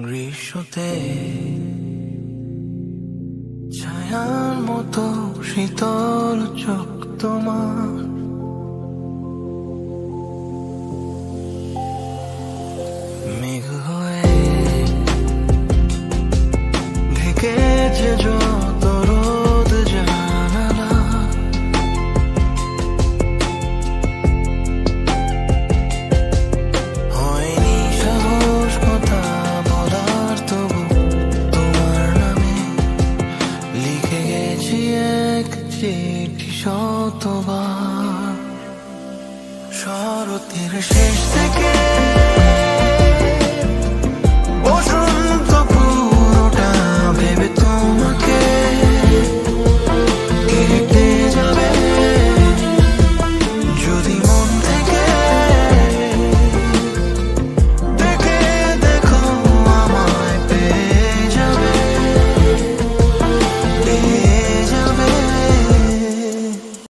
গ্রীষ্মতে ছায়ার মতো শীতল চোখ তোমার, মেঘ হয়ে ঢেকেছে যত রোদ জানালা, হয়নি সাহস কথা বলার, তবু তোমার নামে লিখে গেছি এক চিঠি শতবার।